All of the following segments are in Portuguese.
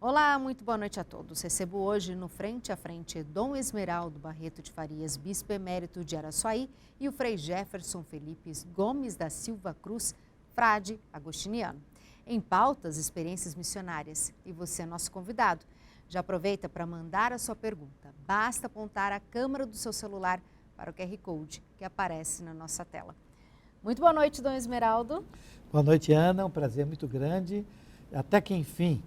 Olá, muito boa noite a todos. Recebo hoje no Frente a Frente Dom Esmeraldo Barreto de Farias, bispo emérito de Araçuaí, e o Frei Jefferson Felipe Gomes da Silva Cruz, frade agostiniano. Em pautas, experiências missionárias. E você é nosso convidado. Já aproveita para mandar a sua pergunta. Basta apontar a câmera do seu celular para o QR Code que aparece na nossa tela. Muito boa noite, Dom Esmeraldo. Boa noite, Ana. Um prazer muito grande. Até que, enfim,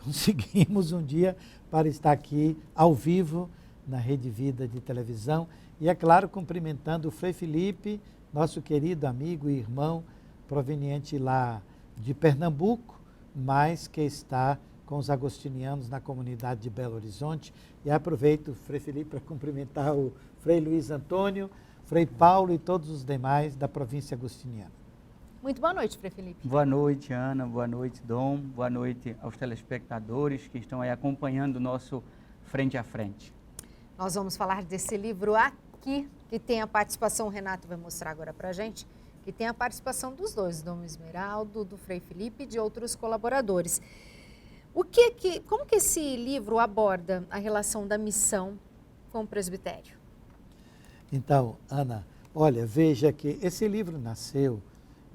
conseguimos um dia para estar aqui ao vivo na Rede Vida de televisão. E, é claro, cumprimentando o Frei Felipe, nosso querido amigo e irmão, proveniente lá de Pernambuco, mas que está com os agostinianos na comunidade de Belo Horizonte. E aproveito, Frei Felipe, para cumprimentar o Frei Luiz Antônio, Frei Paulo e todos os demais da província agostiniana. Muito boa noite, Frei Felipe. Boa noite, Ana. Boa noite, Dom. Boa noite aos telespectadores que estão aí acompanhando o nosso Frente a Frente. Nós vamos falar desse livro aqui, que tem a participação, o Renato vai mostrar agora para a gente, que tem a participação dos dois, Dom Esmeraldo, do Frei Felipe e de outros colaboradores. Como que esse livro aborda a relação da missão com o presbitério? Então, Ana, olha, veja que esse livro nasceu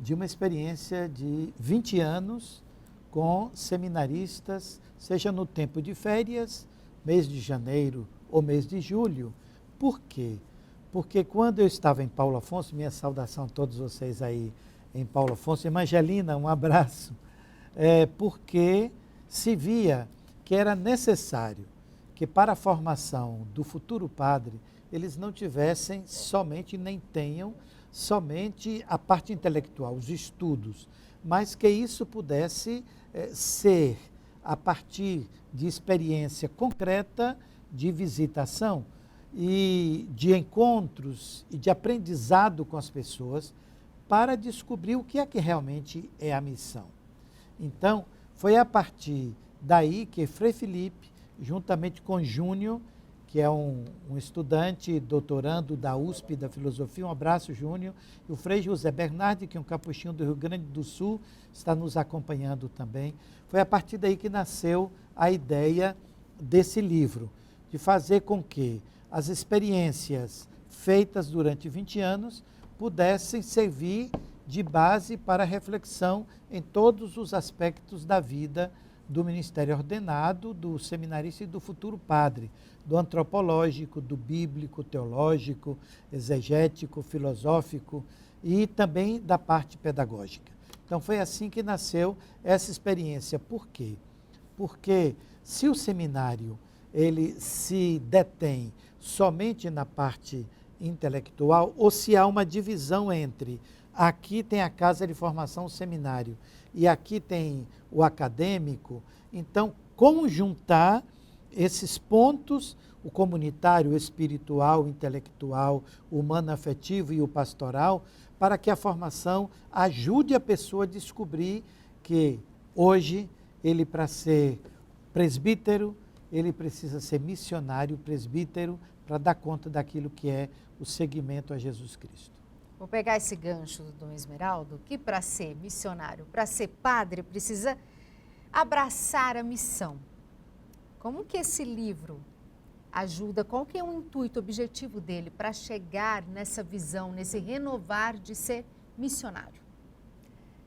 de uma experiência de 20 anos com seminaristas, seja no tempo de férias, mês de janeiro ou mês de julho. Por quê? Porque quando eu estava em Paulo Afonso, minha saudação a todos vocês aí em Paulo Afonso, Evangelina, um abraço, porque se via que era necessário que para a formação do futuro padre, eles não tivessem somente, nem tenham somente a parte intelectual, os estudos, mas que isso pudesse ser a partir de experiência concreta de visitação e de encontros e de aprendizado com as pessoas para descobrir o que é que realmente é a missão. Então, foi a partir daí que Frei Felipe, juntamente com Júnior, que é um estudante doutorando da USP da Filosofia, um abraço, Júnior, e o Frei José Bernardi, que é um capuchinho do Rio Grande do Sul, está nos acompanhando também. Foi a partir daí que nasceu a ideia desse livro, de fazer com que as experiências feitas durante 20 anos pudessem servir de base para reflexão em todos os aspectos da vida do ministério ordenado, do seminarista e do futuro padre, do antropológico, do bíblico, teológico, exegético, filosófico e também da parte pedagógica. Então foi assim que nasceu essa experiência. Por quê? Porque se o seminário ele se detém somente na parte intelectual, ou se há uma divisão entre aqui tem a casa de formação, o seminário, e aqui tem o acadêmico, então como juntar esses pontos, o comunitário, o espiritual, o intelectual, o humano-afetivo e o pastoral, para que a formação ajude a pessoa a descobrir que hoje ele, para ser presbítero, ele precisa ser missionário, presbítero, para dar conta daquilo que é o seguimento a Jesus Cristo. Vou pegar esse gancho do Dom Esmeraldo, que para ser missionário, para ser padre, precisa abraçar a missão. Como que esse livro ajuda, qual que é o intuito, o objetivo dele para chegar nessa visão, nesse renovar de ser missionário?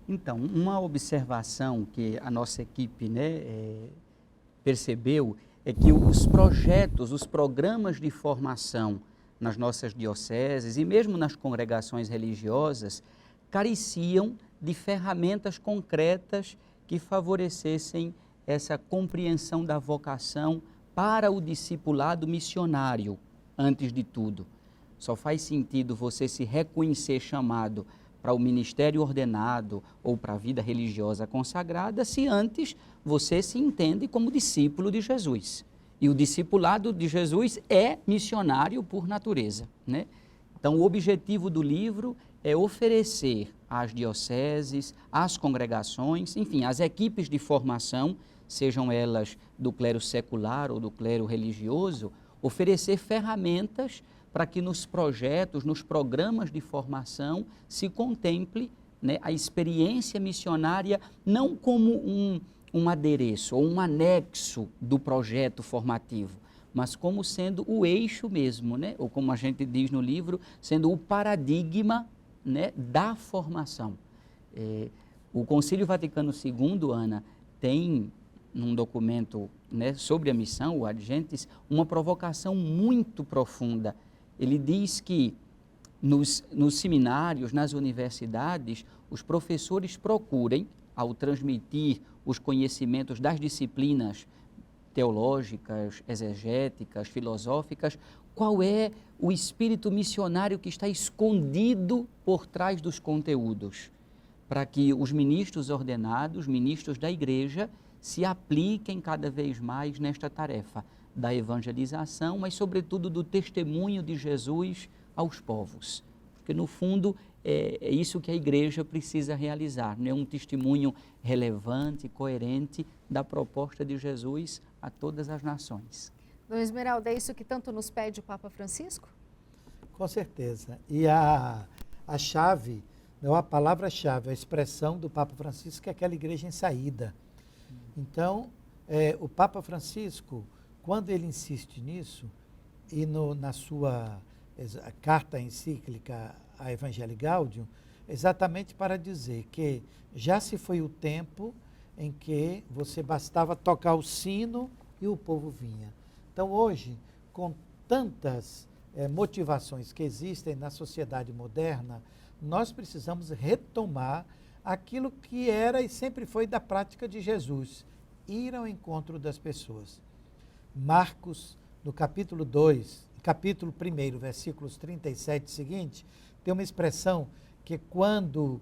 Então, uma observação que a nossa equipe percebeu é que os projetos, os programas de formação nas nossas dioceses e mesmo nas congregações religiosas careciam de ferramentas concretas que favorecessem essa compreensão da vocação para o discipulado missionário, antes de tudo. Só faz sentido você se reconhecer chamado para o ministério ordenado ou para a vida religiosa consagrada se antes você se entende como discípulo de Jesus. E o discipulado de Jesus é missionário por natureza, né? Então, o objetivo do livro é oferecer às dioceses, às congregações, enfim, às equipes de formação, sejam elas do clero secular ou do clero religioso, oferecer ferramentas para que nos projetos, nos programas de formação, se contemple, né, a experiência missionária não como um adereço ou um anexo do projeto formativo, mas como sendo o eixo mesmo, né? Ou como a gente diz no livro, sendo o paradigma, né, da formação. O Concílio Vaticano II, Ana, tem num documento, né, sobre a missão, o Ad Gentes, uma provocação muito profunda. Ele diz que nos seminários, nas universidades, os professores procurem, ao transmitir os conhecimentos das disciplinas teológicas, exegéticas, filosóficas, qual é o espírito missionário que está escondido por trás dos conteúdos, para que os ministros ordenados, ministros da igreja, se apliquem cada vez mais nesta tarefa da evangelização, mas sobretudo do testemunho de Jesus aos povos. Porque no fundo é isso que a igreja precisa realizar, né? Um testemunho relevante, coerente da proposta de Jesus a todas as nações. Dom Esmeralda, é isso que tanto nos pede o Papa Francisco? Com certeza. E a chave, a palavra-chave, a expressão do Papa Francisco é aquela igreja em saída. Então, o Papa Francisco, quando ele insiste nisso, e na sua carta encíclica a Evangelii Gaudium, exatamente para dizer que já se foi o tempo em que você bastava tocar o sino e o povo vinha. Então, hoje, com tantas motivações que existem na sociedade moderna, nós precisamos retomar aquilo que era e sempre foi da prática de Jesus, ir ao encontro das pessoas. Marcos, no capítulo 2, capítulo 1, versículos 37 e seguinte, tem uma expressão que quando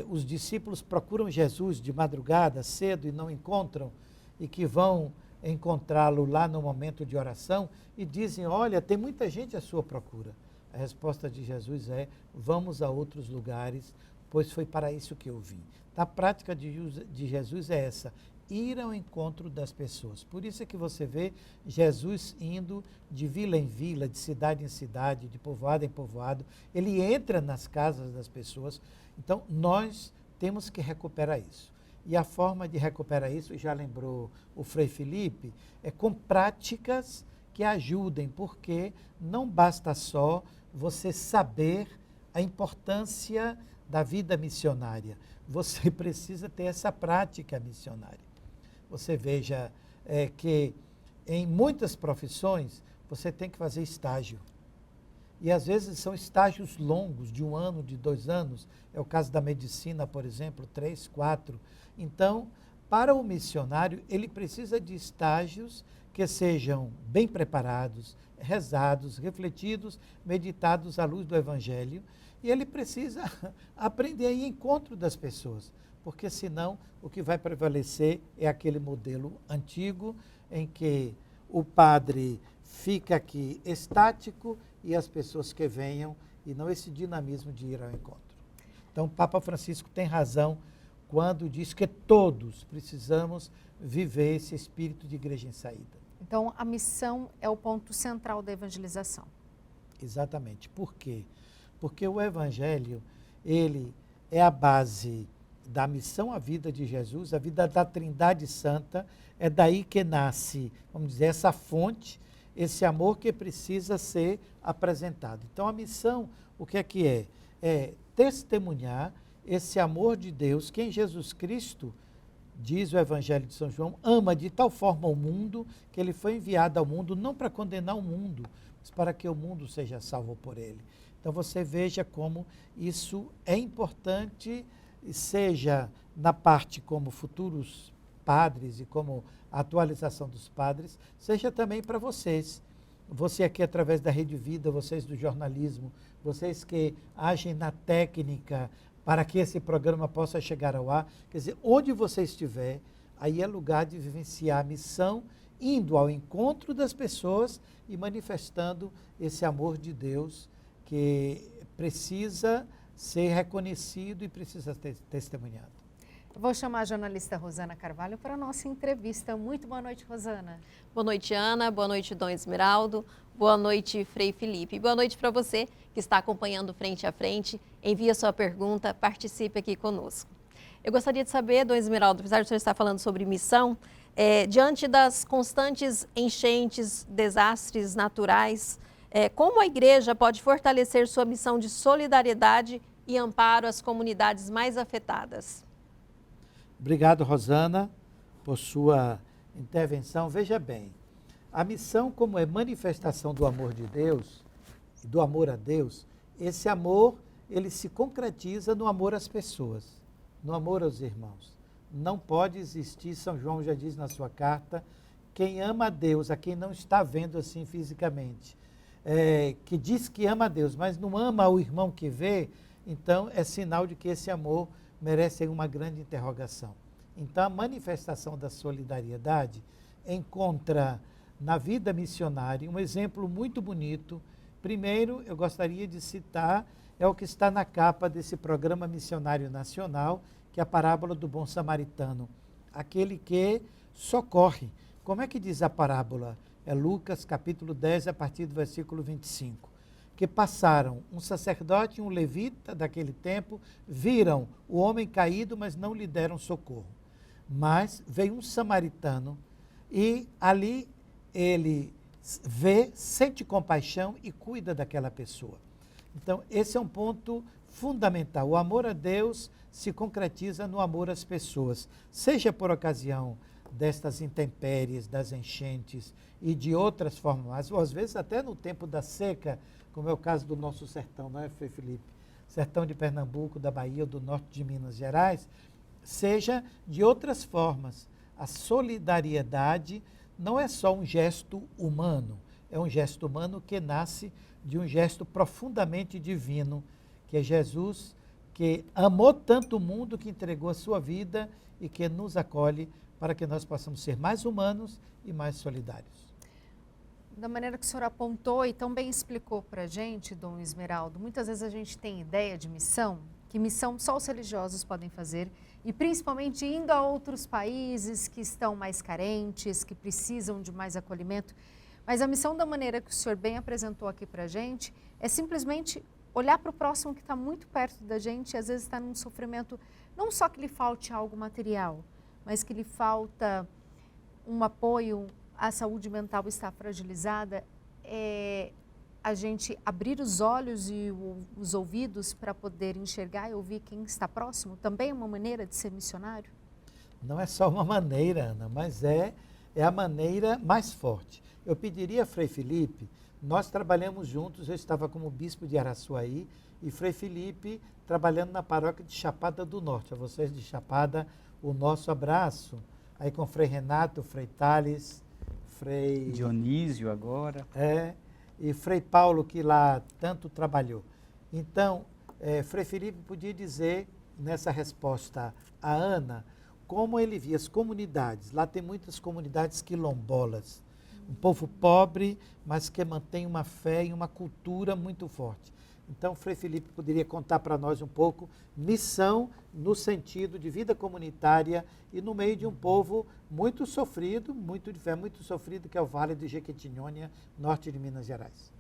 os discípulos procuram Jesus de madrugada, cedo, e não encontram, e que vão encontrá-lo lá no momento de oração, e dizem, olha, tem muita gente à sua procura. A resposta de Jesus é, vamos a outros lugares, pois foi para isso que eu vim. A prática de Jesus é essa, ir ao encontro das pessoas. Por isso é que você vê Jesus indo de vila em vila, de cidade em cidade, de povoado em povoado. Ele entra nas casas das pessoas. Então, nós temos que recuperar isso. E a forma de recuperar isso, já lembrou o Frei Felipe, é com práticas que ajudem, porque não basta só você saber a importância da vida missionária. Você precisa ter essa prática missionária. Você veja que em muitas profissões você tem que fazer estágio. E às vezes são estágios longos, de 1 ano, de 2 anos. É o caso da medicina, por exemplo, 3, 4. Então, para o missionário, ele precisa de estágios que sejam bem preparados, rezados, refletidos, meditados à luz do Evangelho. E ele precisa aprender a ir ao encontro das pessoas, porque senão o que vai prevalecer é aquele modelo antigo em que o padre fica aqui estático e as pessoas que venham, e não esse dinamismo de ir ao encontro. Então, o Papa Francisco tem razão quando diz que todos precisamos viver esse espírito de igreja em saída. Então, a missão é o ponto central da evangelização. Exatamente. Por quê? Porque o Evangelho, ele é a base da missão à vida de Jesus, a vida da Trindade Santa, é daí que nasce, vamos dizer, essa fonte, esse amor que precisa ser apresentado. Então, a missão, o que é? É testemunhar esse amor de Deus, que em Jesus Cristo, diz o Evangelho de São João, ama de tal forma o mundo, que ele foi enviado ao mundo não para condenar o mundo, mas para que o mundo seja salvo por ele. Então você veja como isso é importante, seja na parte como futuros padres e como a atualização dos padres, seja também para vocês. Você aqui através da Rede Vida, vocês do jornalismo, vocês que agem na técnica para que esse programa possa chegar ao ar. Quer dizer, onde você estiver, aí é lugar de vivenciar a missão, indo ao encontro das pessoas e manifestando esse amor de Deus que precisa ser reconhecido e precisa ser testemunhado. Eu vou chamar a jornalista Rosana Carvalho para a nossa entrevista. Muito boa noite, Rosana. Boa noite, Ana. Boa noite, Dom Esmeraldo. Boa noite, Frei Felipe. Boa noite para você que está acompanhando Frente a Frente. Envie a sua pergunta, participe aqui conosco. Eu gostaria de saber, Dom Esmeraldo, apesar de o senhor estar falando sobre missão, diante das constantes enchentes, desastres naturais, como a igreja pode fortalecer sua missão de solidariedade e amparo às comunidades mais afetadas? Obrigado, Rosana, por sua intervenção. Veja bem, a missão, como é manifestação do amor de Deus, do amor a Deus, esse amor, ele se concretiza no amor às pessoas, no amor aos irmãos. Não pode existir, São João já diz na sua carta, quem ama a Deus, a quem não está vendo assim fisicamente, que diz que ama a Deus, mas não ama o irmão que vê, então é sinal de que esse amor merece uma grande interrogação. Então a manifestação da solidariedade encontra na vida missionária um exemplo muito bonito. Primeiro, eu gostaria de citar, é o que está na capa desse programa missionário nacional, que é a parábola do bom samaritano, aquele que socorre. Como é que diz a parábola? É Lucas capítulo 10, a partir do versículo 25. Que passaram um sacerdote e um levita daquele tempo, viram o homem caído, mas não lhe deram socorro. Mas veio um samaritano e ali ele vê, sente compaixão e cuida daquela pessoa. Então, esse é um ponto fundamental. O amor a Deus se concretiza no amor às pessoas, seja por ocasião destas intempéries, das enchentes e de outras formas, ou às vezes até no tempo da seca, como é o caso do nosso sertão, não é, Frei Felipe? Sertão de Pernambuco, da Bahia, do norte de Minas Gerais, seja de outras formas. A solidariedade não é só um gesto humano, é um gesto humano que nasce de um gesto profundamente divino, que é Jesus, que amou tanto o mundo que entregou a sua vida e que nos acolhe para que nós possamos ser mais humanos e mais solidários. Da maneira que o senhor apontou e tão bem explicou para a gente, Dom Esmeraldo, muitas vezes a gente tem ideia de missão, que missão só os religiosos podem fazer, e principalmente indo a outros países que estão mais carentes, que precisam de mais acolhimento. Mas a missão, da maneira que o senhor bem apresentou aqui para a gente, é simplesmente olhar para o próximo que está muito perto da gente e às vezes está num sofrimento, não só que lhe falte algo material, mas que lhe falta um apoio, a saúde mental está fragilizada, a gente abrir os olhos e os ouvidos para poder enxergar e ouvir quem está próximo, também é uma maneira de ser missionário? Não é só uma maneira, Ana, mas é a maneira mais forte. Eu pediria a Frei Felipe, nós trabalhamos juntos, eu estava como bispo de Araçuaí e Frei Felipe trabalhando na paróquia de Chapada do Norte. A vocês de Chapada, o nosso abraço. Aí com Frei Renato, Frei Tales, Frei Dionísio agora. E Frei Paulo, que lá tanto trabalhou. Então, Frei Felipe podia dizer, nessa resposta a Ana, como ele via as comunidades. Lá tem muitas comunidades quilombolas. Um povo pobre, mas que mantém uma fé e uma cultura muito forte. Então, Frei Felipe poderia contar para nós um pouco missão no sentido de vida comunitária e no meio de um povo muito sofrido, muito de fé, muito sofrido, que é o Vale do Jequitinhonha, norte de Minas Gerais.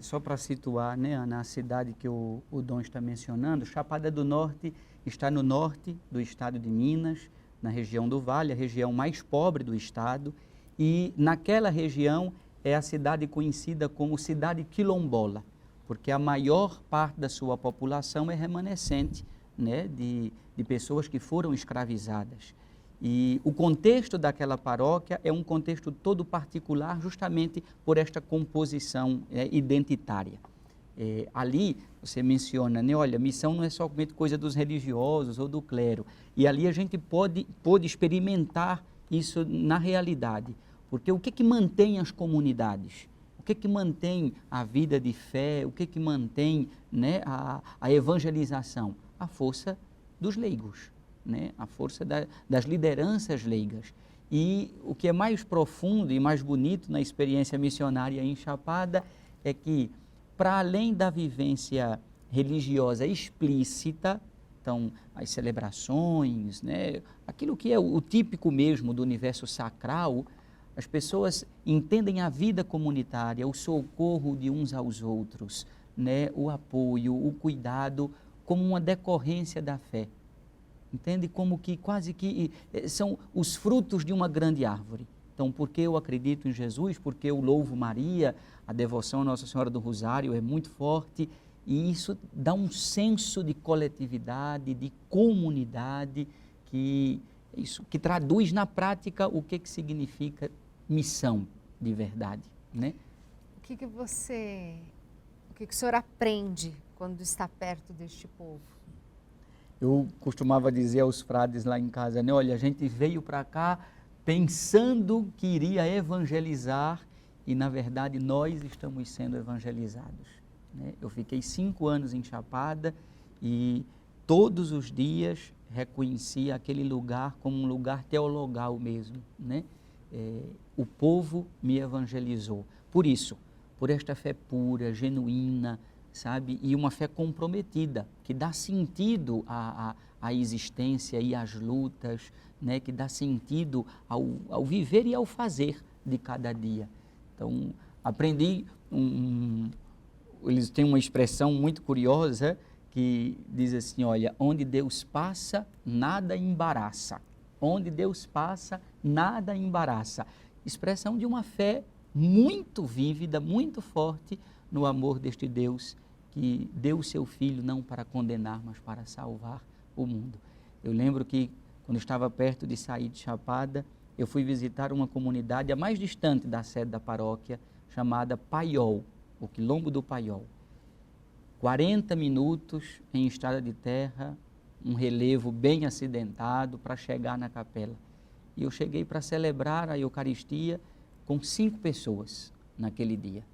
Só para situar, né, Ana, a cidade que o Dom está mencionando, Chapada do Norte está no norte do estado de Minas, na região do Vale, a região mais pobre do estado, e naquela região é a cidade conhecida como cidade quilombola, porque a maior parte da sua população é remanescente, né, de pessoas que foram escravizadas. E o contexto daquela paróquia é um contexto todo particular, justamente por esta composição identitária. Ali, você menciona, né, olha, missão não é somente coisa dos religiosos ou do clero. E ali a gente pôde experimentar isso na realidade. Porque o que mantém as comunidades? O que mantém a vida de fé? O que mantém, né, a evangelização? A força dos leigos, né? A força das lideranças leigas. E o que é mais profundo e mais bonito na experiência missionária em Chapada é que, para além da vivência religiosa explícita, então as celebrações, né, aquilo que é o típico mesmo do universo sacral, as pessoas entendem a vida comunitária, o socorro de uns aos outros, né, o apoio, o cuidado, como uma decorrência da fé. entende? Como que quase que são os frutos de uma grande árvore. Então, porque eu acredito em Jesus, porque eu louvo Maria, a devoção à Nossa Senhora do Rosário é muito forte, e isso dá um senso de coletividade, de comunidade, que traduz na prática o que significa missão de verdade, né? O que o senhor aprende quando está perto deste povo? Eu costumava dizer aos frades lá em casa, né? Olha, a gente veio para cá pensando que iria evangelizar e, na verdade, nós estamos sendo evangelizados, né? Eu fiquei 5 anos em Chapada e todos os dias reconhecia aquele lugar como um lugar teologal mesmo, né? O povo me evangelizou. Por isso, por esta fé pura, genuína, sabe? E uma fé comprometida, que dá sentido à existência e às lutas, né? Que dá sentido ao viver e ao fazer de cada dia. Então, aprendi, eles têm uma expressão muito curiosa, que diz assim, olha, onde Deus passa, nada embaraça. Onde Deus passa, nada embaraça. Expressão de uma fé muito vívida, muito forte no amor deste Deus que deu o seu Filho não para condenar, mas para salvar o mundo. Eu lembro que quando estava perto de sair de Chapada, eu fui visitar uma comunidade a mais distante da sede da paróquia, chamada Paiol, o Quilombo do Paiol. 40 minutos em estrada de terra, um relevo bem acidentado para chegar na capela. E eu cheguei para celebrar a Eucaristia com 5 pessoas naquele dia.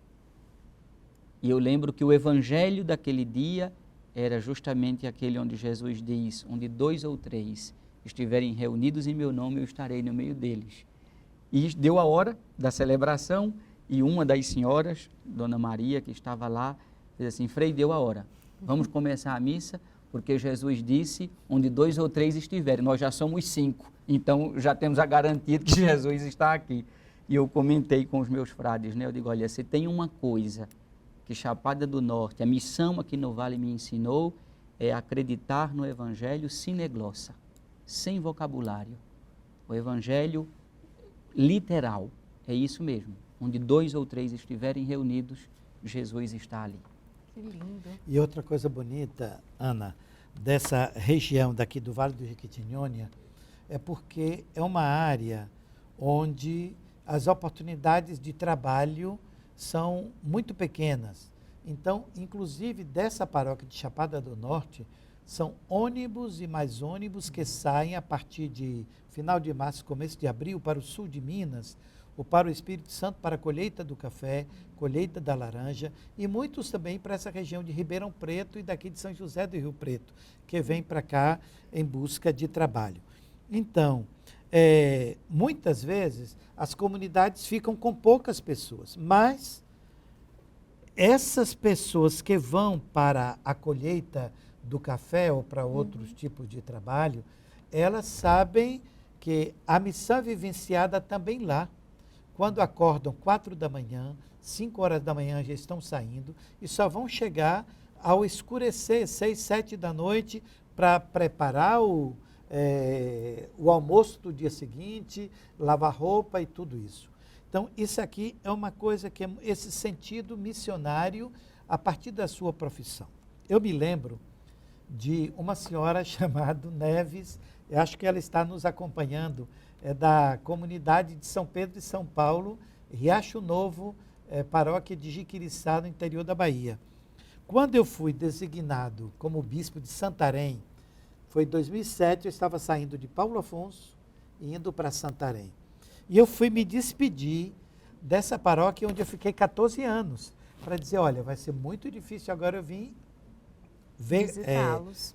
E eu lembro que o evangelho daquele dia era justamente aquele onde Jesus diz, onde 2 ou 3 estiverem reunidos em meu nome, eu estarei no meio deles. E deu a hora da celebração e uma das senhoras, Dona Maria, que estava lá, diz assim, Frei, deu a hora, vamos começar a missa, porque Jesus disse, onde 2 ou 3 estiverem, nós já somos 5, então já temos a garantia de que Jesus está aqui. E eu comentei com os meus frades, né? Eu digo, olha, se tem uma coisa que Chapada do Norte, a missão aqui no Vale me ensinou, é acreditar no Evangelho sine glossa, sem vocabulário. O Evangelho literal, é isso mesmo, onde 2 ou 3 estiverem reunidos, Jesus está ali. Que lindo. E outra coisa bonita, Ana, dessa região daqui do Vale do Jequitinhonha, é porque é uma área onde as oportunidades de trabalho são muito pequenas. Então, inclusive dessa paróquia de Chapada do Norte, são ônibus e mais ônibus que saem a partir de final de março, começo de abril, para o sul de Minas, ou para o Espírito Santo, para a colheita do café, colheita da laranja, e muitos também para essa região de Ribeirão Preto e daqui de São José do Rio Preto, que vem para cá em busca de trabalho. Então, muitas vezes as comunidades ficam com poucas pessoas, mas essas pessoas que vão para a colheita do café ou para outros tipos de trabalho, elas sabem que a missão é vivenciada também lá. Quando acordam 4 da manhã, 5 horas da manhã já estão saindo e só vão chegar ao escurecer, 6, 7 da noite, para preparar o almoço do dia seguinte, lavar roupa e tudo isso. Então, isso aqui é uma coisa que é esse sentido missionário a partir da sua profissão. Eu me lembro de uma senhora chamada Neves, eu acho que ela está nos acompanhando, da comunidade de São Pedro e São Paulo, Riacho Novo, paróquia de Jiquiriçá, no interior da Bahia. Quando eu fui designado como bispo de Santarém, foi em 2007, eu estava saindo de Paulo Afonso e indo para Santarém. E eu fui me despedir dessa paróquia onde eu fiquei 14 anos, para dizer, olha, vai ser muito difícil agora eu vim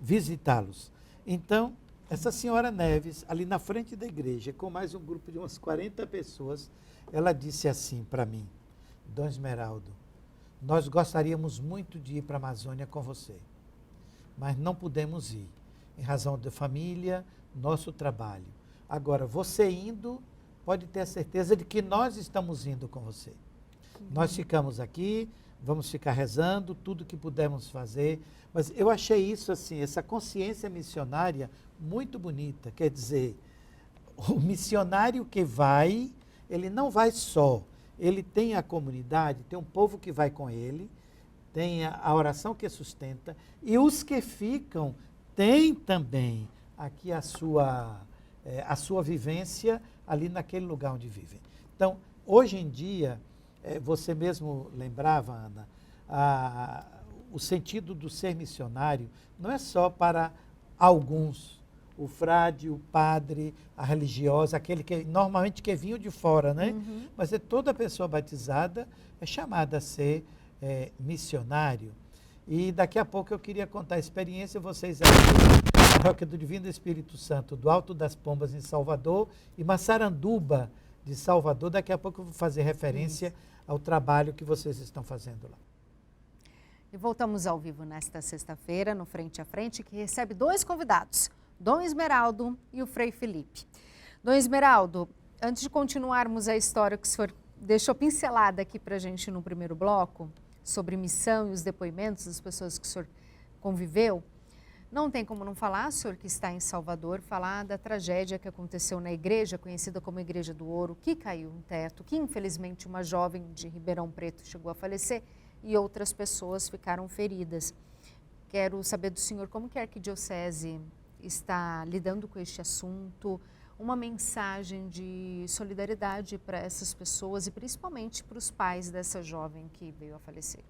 visitá-los. Então, essa senhora Neves, ali na frente da igreja, com mais um grupo de umas 40 pessoas, ela disse assim para mim, Dom Esmeraldo, nós gostaríamos muito de ir para a Amazônia com você, mas não pudemos ir, em razão da família, nosso trabalho. Agora, você indo, pode ter a certeza de que nós estamos indo com você. Nós ficamos aqui, vamos ficar rezando, tudo que pudermos fazer. Mas eu achei isso assim, essa consciência missionária muito bonita. Quer dizer, o missionário que vai, ele não vai só. Ele tem a comunidade, tem um povo que vai com ele, tem a oração que sustenta, e os que ficam têm também aqui a sua vivência ali naquele lugar onde vivem. Então, hoje em dia, você mesmo lembrava, Ana, o sentido do ser missionário não é só para alguns, o frade, o padre, a religiosa, aquele que normalmente que vinha de fora, né? Uhum. Mas toda pessoa batizada é chamada a ser missionário. E daqui a pouco eu queria contar a experiência, vocês aqui, Paróquia do Divino Espírito Santo, do Alto das Pombas, em Salvador, e Massaranduba, de Salvador. Daqui a pouco eu vou fazer referência ao trabalho que vocês estão fazendo lá. E voltamos ao vivo nesta sexta-feira, no Frente a Frente, que recebe 2 convidados, Dom Esmeraldo e o Frei Felipe. Dom Esmeraldo, antes de continuarmos a história que o senhor deixou pincelada aqui para a gente no primeiro bloco, sobre missão e os depoimentos das pessoas que o senhor conviveu, não tem como não falar, o senhor que está em Salvador, falar da tragédia que aconteceu na igreja, conhecida como Igreja do Ouro, que caiu um teto, que infelizmente uma jovem de Ribeirão Preto chegou a falecer e outras pessoas ficaram feridas. Quero saber do senhor como que a Arquidiocese está lidando com este assunto, uma mensagem de solidariedade para essas pessoas e principalmente para os pais dessa jovem que veio a falecer.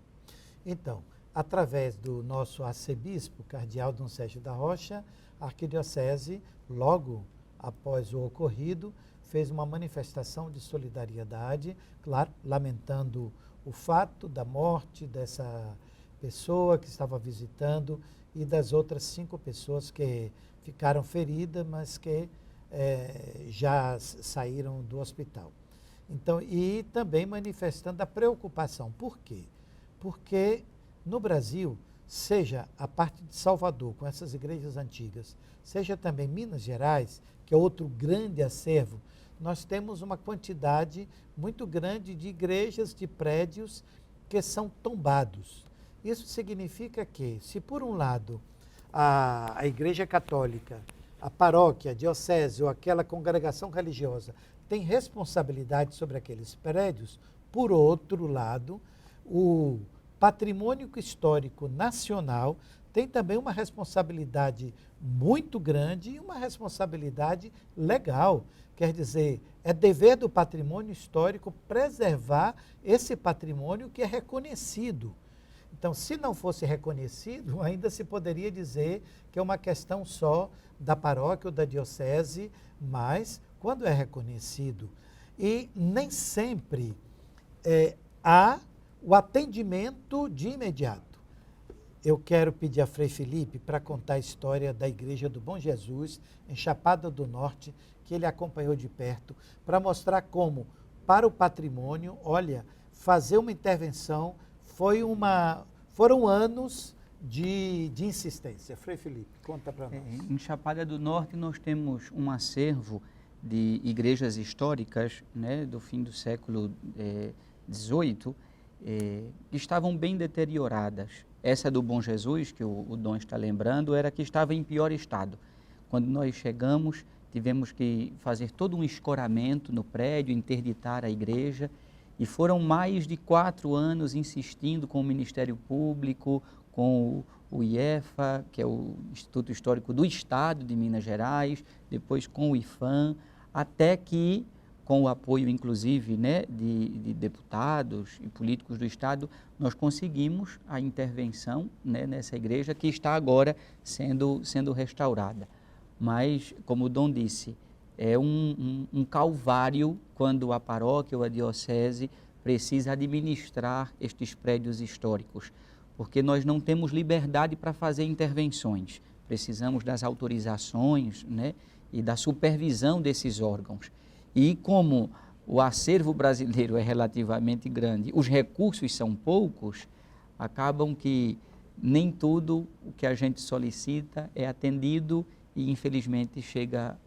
Então, através do nosso arcebispo, cardeal Dom Sérgio da Rocha, a Arquidiocese, logo após o ocorrido, fez uma manifestação de solidariedade, claro, lamentando o fato da morte dessa pessoa que estava visitando e das outras 5 pessoas que ficaram feridas, mas que já saíram do hospital. Então, e também manifestando a preocupação. Por quê? Porque no Brasil, seja a parte de Salvador, com essas igrejas antigas, seja também Minas Gerais, que é outro grande acervo, nós temos uma quantidade muito grande de igrejas, de prédios que são tombados. Isso significa que, se por um lado a Igreja Católica, a paróquia, a diocese ou aquela congregação religiosa tem responsabilidade sobre aqueles prédios, por outro lado, o patrimônio histórico nacional tem também uma responsabilidade muito grande e uma responsabilidade legal. Quer dizer, é dever do patrimônio histórico preservar esse patrimônio que é reconhecido. Então, se não fosse reconhecido, ainda se poderia dizer que é uma questão só da paróquia ou da diocese, mas quando é reconhecido, e nem sempre há o atendimento de imediato. Eu quero pedir a Frei Felipe para contar a história da Igreja do Bom Jesus, em Chapada do Norte, que ele acompanhou de perto, para mostrar como, para o patrimônio, olha, fazer uma intervenção foram anos de insistência. Frei Felipe, conta para nós. Em Chapada do Norte nós temos um acervo de igrejas históricas, né, do fim do século XVIII, que estavam bem deterioradas. Essa do Bom Jesus, que o Dom está lembrando, era que estava em pior estado. Quando nós chegamos, tivemos que fazer todo um escoramento no prédio, interditar a igreja, e foram mais de 4 anos insistindo com o Ministério Público, com o IEFA, que é o Instituto Histórico do Estado de Minas Gerais, depois com o IFAM, até que, com o apoio inclusive, né, de deputados e políticos do Estado, nós conseguimos a intervenção, né, nessa igreja que está agora sendo restaurada. Mas, como o Dom disse, é um calvário quando a paróquia ou a diocese precisa administrar estes prédios históricos, porque nós não temos liberdade para fazer intervenções. Precisamos das autorizações, né, e da supervisão desses órgãos. E como o acervo brasileiro é relativamente grande, os recursos são poucos, acabam que nem tudo o que a gente solicita é atendido e, infelizmente, chega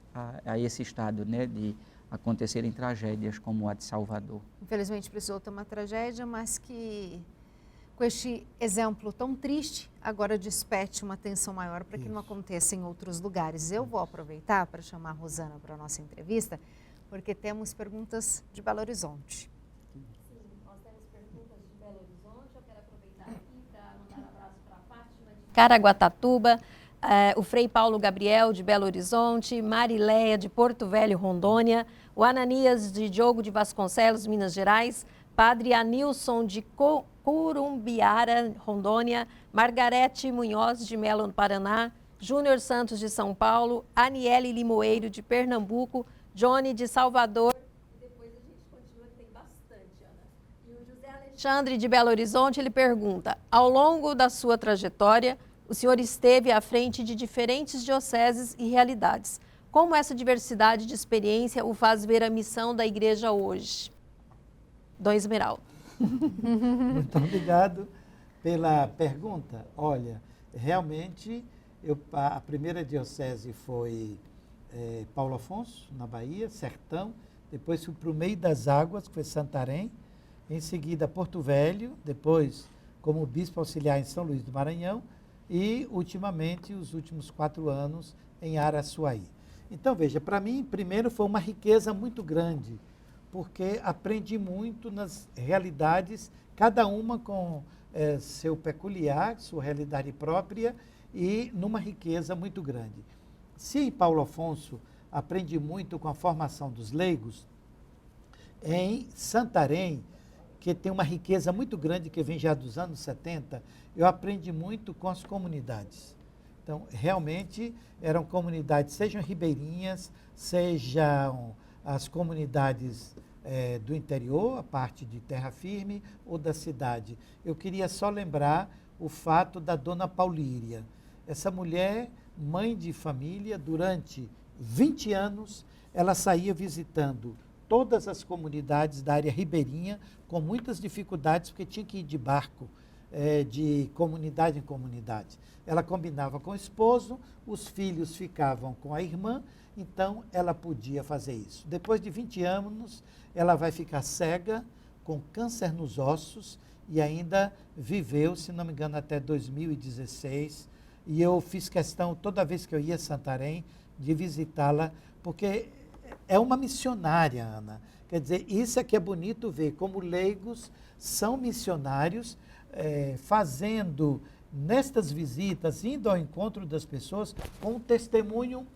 a esse estado, né, de acontecerem tragédias como a de Salvador. Infelizmente precisou ter uma tragédia, mas que com este exemplo tão triste, agora desperte uma atenção maior para que não aconteça em outros lugares. Eu vou aproveitar para chamar a Rosana para a nossa entrevista, porque temos perguntas de Belo Horizonte. Sim, nós temos perguntas de Belo Horizonte. Eu quero aproveitar aqui para mandar um abraço para a Fátima de Caraguatatuba, o Frei Paulo Gabriel de Belo Horizonte, Marileia de Porto Velho, Rondônia, o Ananias de Diogo de Vasconcelos, Minas Gerais, Padre Anilson de Curumbiara, Rondônia, Margarete Munhoz de Melo, no Paraná, Júnior Santos de São Paulo, Aniele Limoeiro de Pernambuco, Johnny de Salvador. E depois a gente continua, tem bastante, Ana. E o José Alexandre de Belo Horizonte, ele pergunta: ao longo da sua trajetória, o senhor esteve à frente de diferentes dioceses e realidades. Como essa diversidade de experiência o faz ver a missão da igreja hoje? Dom Esmeraldo. Muito obrigado pela pergunta. Olha, realmente, a primeira diocese foi Paulo Afonso, na Bahia, Sertão. Depois fui para o meio das águas, que foi Santarém. Em seguida, Porto Velho. Depois, como bispo auxiliar em São Luís do Maranhão. E, ultimamente, os últimos 4 anos, em Araçuaí. Então, veja, para mim, primeiro foi uma riqueza muito grande, porque aprendi muito nas realidades, cada uma com seu peculiar, sua realidade própria e numa riqueza muito grande. Se em Paulo Afonso aprendi muito com a formação dos leigos, em Santarém, que tem uma riqueza muito grande que vem já dos anos 70, eu aprendi muito com as comunidades. Então, realmente, eram comunidades, sejam ribeirinhas, sejam as comunidades do interior, a parte de terra firme, ou da cidade. Eu queria só lembrar o fato da dona Paulíria. Essa mulher, mãe de família, durante 20 anos, ela saía visitando todas as comunidades da área ribeirinha, com muitas dificuldades, porque tinha que ir de barco, de comunidade em comunidade. Ela combinava com o esposo, os filhos ficavam com a irmã, então ela podia fazer isso. Depois de 20 anos, ela vai ficar cega, com câncer nos ossos, e ainda viveu, se não me engano, até 2016. E eu fiz questão, toda vez que eu ia a Santarém, de visitá-la, porque é uma missionária, Ana. Quer dizer, isso é que é bonito ver, como leigos são missionários, fazendo nestas visitas, indo ao encontro das pessoas, com um testemunho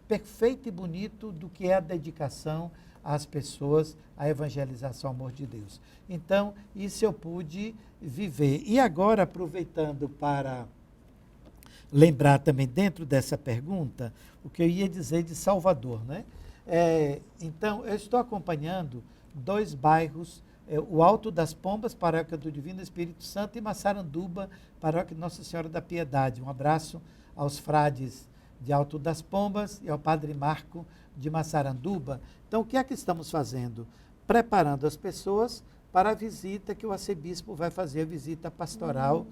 perfeito e bonito do que é a dedicação às pessoas, a evangelização, ao amor de Deus. Então, isso eu pude viver. E agora, aproveitando para lembrar também, dentro dessa pergunta, o que eu ia dizer de Salvador, né? Então, eu estou acompanhando 2 bairros, o Alto das Pombas, Paróquia do Divino Espírito Santo, e Massaranduba, Paróquia Nossa Senhora da Piedade. Um abraço aos frades de Alto das Pombas e ao Padre Marco de Massaranduba. Então, o que é que estamos fazendo? Preparando as pessoas para a visita que o arcebispo vai fazer, a visita pastoral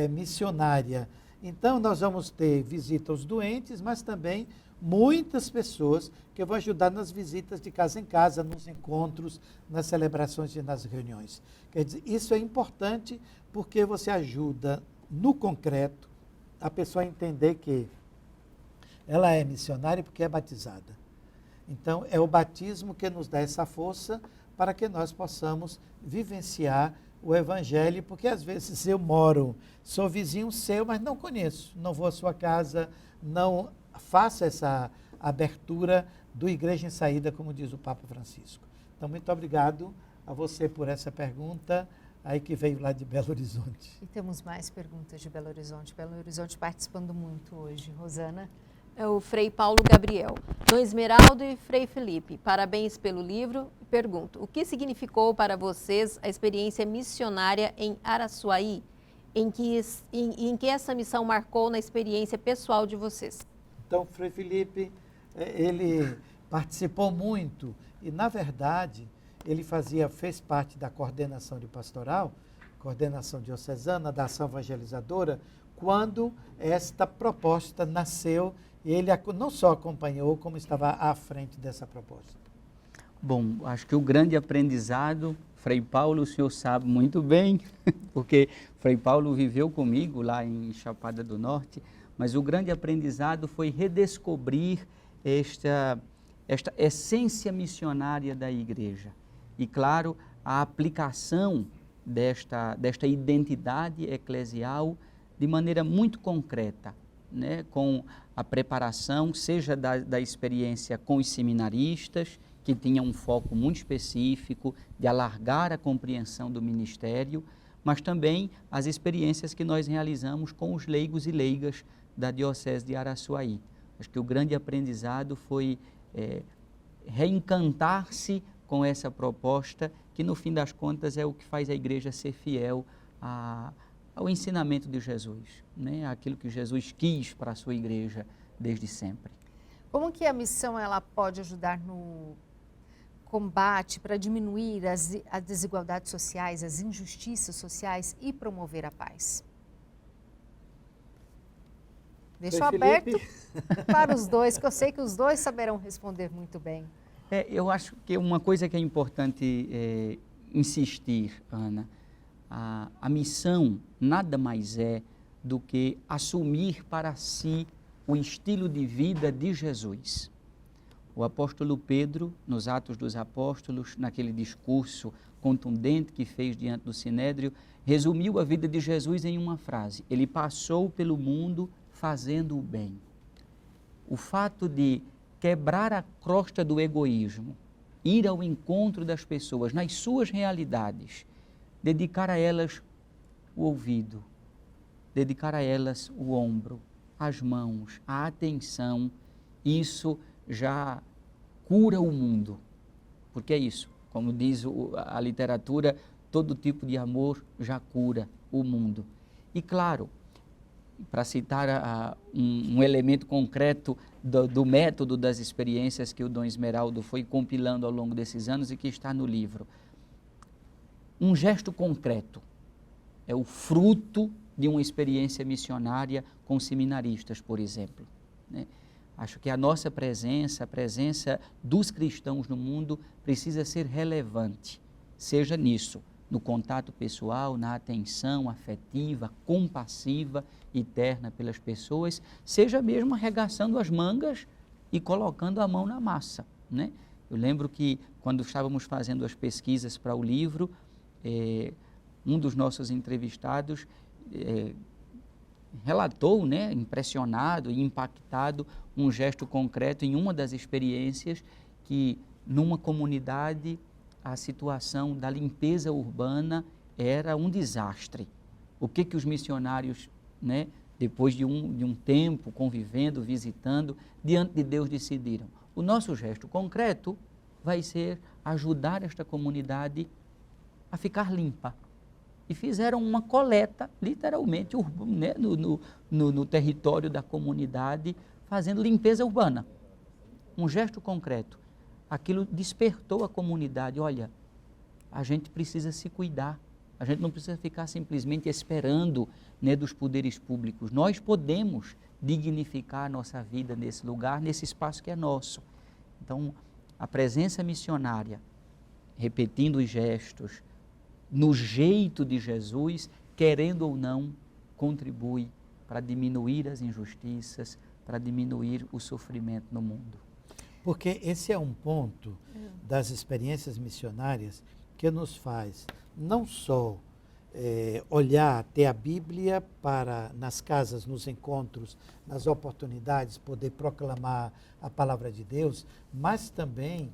missionária. Então, nós vamos ter visita aos doentes, mas também muitas pessoas que vão ajudar nas visitas de casa em casa, nos encontros, nas celebrações e nas reuniões. Quer dizer, isso é importante porque você ajuda, no concreto, a pessoa a entender que ela é missionária porque é batizada. Então, é o batismo que nos dá essa força para que nós possamos vivenciar o Evangelho, porque às vezes eu sou vizinho seu, mas não conheço, não vou à sua casa, não faço essa abertura do Igreja em Saída, como diz o Papa Francisco. Então, muito obrigado a você por essa pergunta, aí que veio lá de Belo Horizonte. E temos mais perguntas de Belo Horizonte. Belo Horizonte participando muito hoje. Rosana? É o Frei Paulo Gabriel. Dom Esmeraldo e Frei Felipe, parabéns pelo livro. Pergunto, o que significou para vocês a experiência missionária em Araçuaí? Em que essa missão marcou na experiência pessoal de vocês? Então, Frei Felipe, ele participou muito e, na verdade, ele fez parte da coordenação de pastoral, coordenação diocesana, da ação evangelizadora, quando esta proposta nasceu. Ele não só acompanhou, como estava à frente dessa proposta. Bom, acho que o grande aprendizado Frei Paulo, o senhor sabe muito bem, porque Frei Paulo viveu comigo lá em Chapada do Norte, mas o grande aprendizado foi redescobrir esta essência missionária da igreja. E, claro, a aplicação desta identidade eclesial de maneira muito concreta, né, com a preparação, seja da experiência com os seminaristas, que tinha um foco muito específico de alargar a compreensão do ministério, mas também as experiências que nós realizamos com os leigos e leigas da Diocese de Araçuaí. Acho que o grande aprendizado foi reencantar-se com essa proposta, que no fim das contas é o que faz a igreja ser fiel ao ensinamento de Jesus, né? Aquilo que Jesus quis para a sua igreja desde sempre. Como que a missão ela pode ajudar no combate para diminuir as desigualdades sociais, as injustiças sociais e promover a paz? Deixo aberto para os dois, que eu sei que os dois saberão responder muito bem. Eu acho que uma coisa que é importante insistir, Ana, a missão nada mais é do que assumir para si o estilo de vida de Jesus. O apóstolo Pedro, nos Atos dos Apóstolos, naquele discurso contundente que fez diante do Sinédrio, resumiu a vida de Jesus em uma frase: ele passou pelo mundo fazendo o bem. O fato de quebrar a crosta do egoísmo, ir ao encontro das pessoas nas suas realidades, dedicar a elas o ouvido, dedicar a elas o ombro, as mãos, a atenção, isso já cura o mundo, porque é isso, como diz a literatura, todo tipo de amor já cura o mundo. E claro, para citar um elemento concreto do método das experiências que o Dom Esmeraldo foi compilando ao longo desses anos e que está no livro, um gesto concreto é o fruto de uma experiência missionária com seminaristas, por exemplo, né? Acho que a nossa presença, a presença dos cristãos no mundo precisa ser relevante, seja nisso, no contato pessoal, na atenção afetiva, compassiva e terna pelas pessoas, seja mesmo arregaçando as mangas e colocando a mão na massa, né? Eu lembro que quando estávamos fazendo as pesquisas para o livro, um dos nossos entrevistados relatou, né, impressionado e impactado, um gesto concreto em uma das experiências que numa comunidade a situação da limpeza urbana era um desastre. O que os missionários, né, depois de um tempo convivendo, visitando, diante de Deus decidiram? O nosso gesto concreto vai ser ajudar esta comunidade a ficar limpa. E fizeram uma coleta, literalmente, né, no território da comunidade, fazendo limpeza urbana. Um gesto concreto. Aquilo despertou a comunidade. Olha, a gente precisa se cuidar. A gente não precisa ficar simplesmente esperando, né, dos poderes públicos. Nós podemos dignificar a nossa vida nesse lugar, nesse espaço que é nosso. Então, a presença missionária, repetindo os gestos, no jeito de Jesus, querendo ou não, contribui para diminuir as injustiças, para diminuir o sofrimento no mundo. Porque esse é um ponto das experiências missionárias que nos faz não só olhar, ter a Bíblia para, nas casas, nos encontros, nas oportunidades, poder proclamar a palavra de Deus, mas também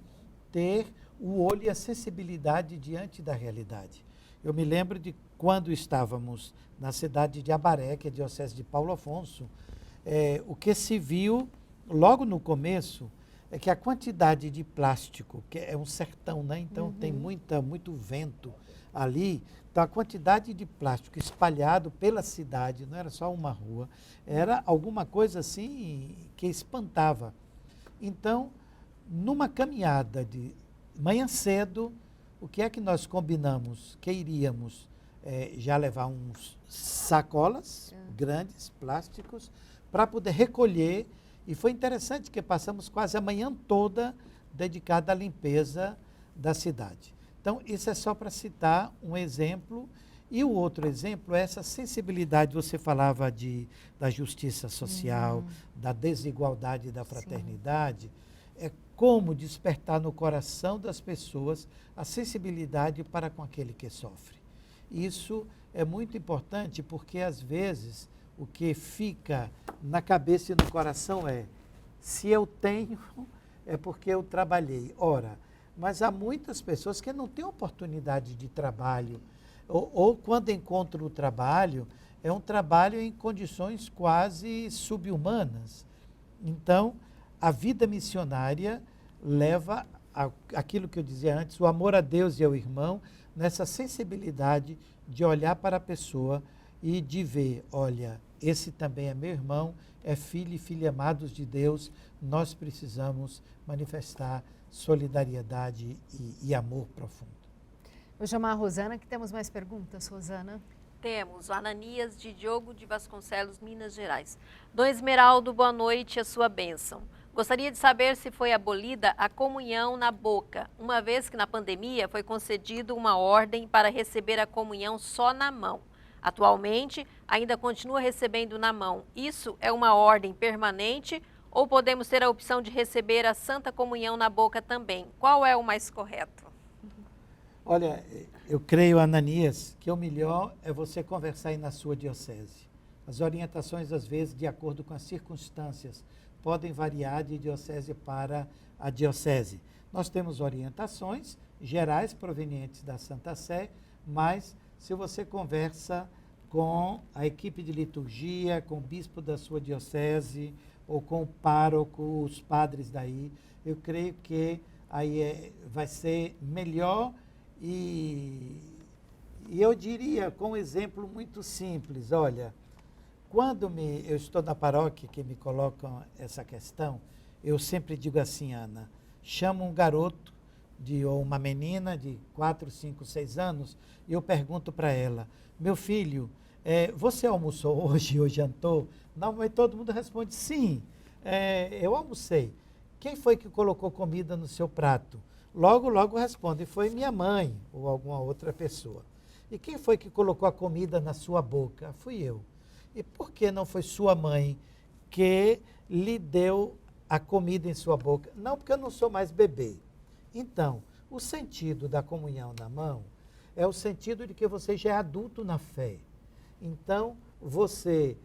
ter o olho e a sensibilidade diante da realidade. Eu me lembro de quando estávamos na cidade de Abaré, que é a Diocese de Paulo Afonso, o que se viu logo no começo é que a quantidade de plástico, que é um sertão, né? Então tem muito vento ali, então a quantidade de plástico espalhado pela cidade, não era só uma rua, era alguma coisa assim que espantava. Então, numa caminhada de manhã cedo, o que é que nós combinamos? Que iríamos já levar uns sacolas grandes, plásticos, para poder recolher. E foi interessante que passamos quase a manhã toda dedicada à limpeza da cidade. Então, isso é só para citar um exemplo. E o outro exemplo é essa sensibilidade, você falava da justiça social, da desigualdade e da fraternidade. É como despertar no coração das pessoas a sensibilidade para com aquele que sofre. Isso é muito importante porque, às vezes, o que fica na cabeça e no coração é: se eu tenho, é porque eu trabalhei. Ora, mas há muitas pessoas que não têm oportunidade de trabalho, ou quando encontram o trabalho, é um trabalho em condições quase subhumanas. Então, a vida missionária leva aquilo que eu dizia antes, o amor a Deus e ao irmão, nessa sensibilidade de olhar para a pessoa e de ver, olha, esse também é meu irmão, é filho e filha amados de Deus, nós precisamos manifestar solidariedade e amor profundo. Vou chamar a Rosana, que temos mais perguntas. Rosana. Temos o Ananias de Diogo de Vasconcelos, Minas Gerais. Dom Esmeraldo, boa noite, a sua bênção. Gostaria de saber se foi abolida a comunhão na boca, uma vez que na pandemia foi concedido uma ordem para receber a comunhão só na mão. Atualmente, ainda continua recebendo na mão. Isso é uma ordem permanente ou podemos ter a opção de receber a Santa Comunhão na boca também? Qual é o mais correto? Olha, eu creio, Ananias, que o melhor é você conversar aí na sua diocese. As orientações, às vezes, de acordo com as circunstâncias, podem variar de diocese para a diocese. Nós temos orientações gerais provenientes da Santa Sé, mas se você conversa com a equipe de liturgia, com o bispo da sua diocese, ou com o pároco, os padres daí, eu creio que aí vai ser melhor. E eu diria, com um exemplo muito simples, olha, quando eu estou na paróquia que me colocam essa questão, eu sempre digo assim, Ana, chama um garoto ou uma menina de 4, 5, 6 anos e eu pergunto para ela, meu filho, você almoçou hoje ou jantou? Não, mas todo mundo responde, sim, eu almocei. Quem foi que colocou comida no seu prato? Logo, logo responde, foi minha mãe ou alguma outra pessoa. E quem foi que colocou a comida na sua boca? Fui eu. E por que não foi sua mãe que lhe deu a comida em sua boca? Não, porque eu não sou mais bebê. Então, o sentido da comunhão na mão é o sentido de que você já é adulto na fé. Então, você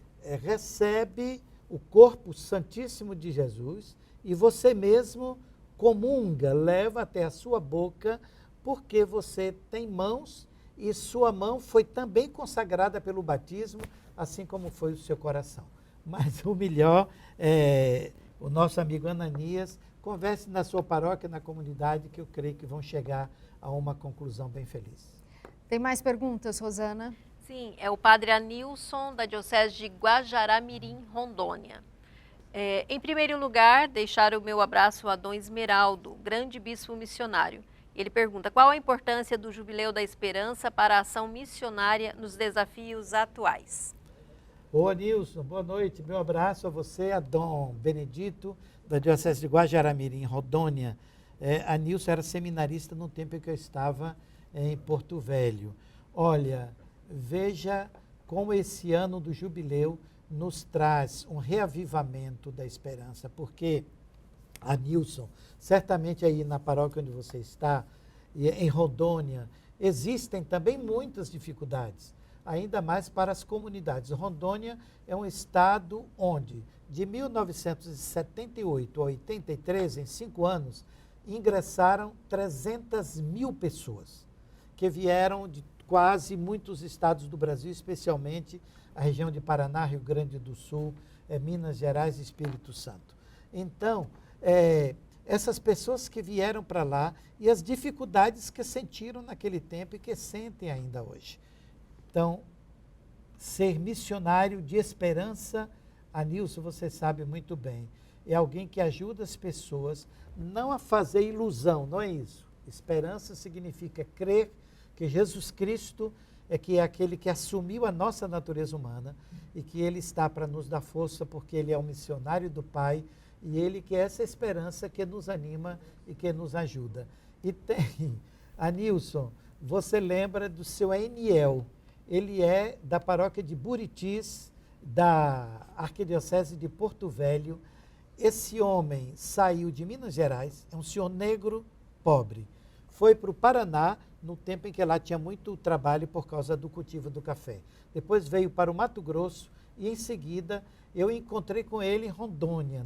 recebe o corpo santíssimo de Jesus e você mesmo comunga, leva até a sua boca, porque você tem mãos e sua mão foi também consagrada pelo batismo, assim como foi o seu coração. Mas o melhor é o nosso amigo Ananias, converse na sua paróquia, na comunidade, que eu creio que vão chegar a uma conclusão bem feliz. Tem mais perguntas, Rosana? Sim, é o padre Anilson, da Diocese de Guajará-Mirim, Rondônia. Em primeiro lugar, deixar o meu abraço a Dom Esmeraldo, grande bispo missionário. Ele pergunta, qual a importância do Jubileu da Esperança para a ação missionária nos desafios atuais? Boa, Nilson, boa noite. Meu abraço a você, a Dom Benedito, da Diocese de Guajará-Mirim, Rondônia. A Nilson era seminarista no tempo em que eu estava em Porto Velho. Olha, veja como esse ano do Jubileu nos traz um reavivamento da esperança, porque, Nilson, certamente aí na paróquia onde você está, em Rondônia, existem também muitas dificuldades, ainda mais para as comunidades. Rondônia é um estado onde, de 1978 a 83, em 5 anos, ingressaram 300 mil pessoas, que vieram de quase muitos estados do Brasil, especialmente a região de Paraná, Rio Grande do Sul, Minas Gerais e Espírito Santo. Então, essas pessoas que vieram para lá e as dificuldades que sentiram naquele tempo e que sentem ainda hoje. Então, ser missionário de esperança, Nilson, você sabe muito bem, é alguém que ajuda as pessoas não a fazer ilusão, não é isso. Esperança significa crer que Jesus Cristo é aquele que assumiu a nossa natureza humana e que Ele está para nos dar força porque Ele é o missionário do Pai e Ele que é essa esperança que nos anima e que nos ajuda. E tem Anilson, você lembra do seu Eniel. Ele é da paróquia de Buritis, da Arquidiocese de Porto Velho. Esse homem saiu de Minas Gerais, é um senhor negro pobre. Foi para o Paraná, no tempo em que lá tinha muito trabalho por causa do cultivo do café. Depois veio para o Mato Grosso e, em seguida, eu encontrei com ele em Rondônia,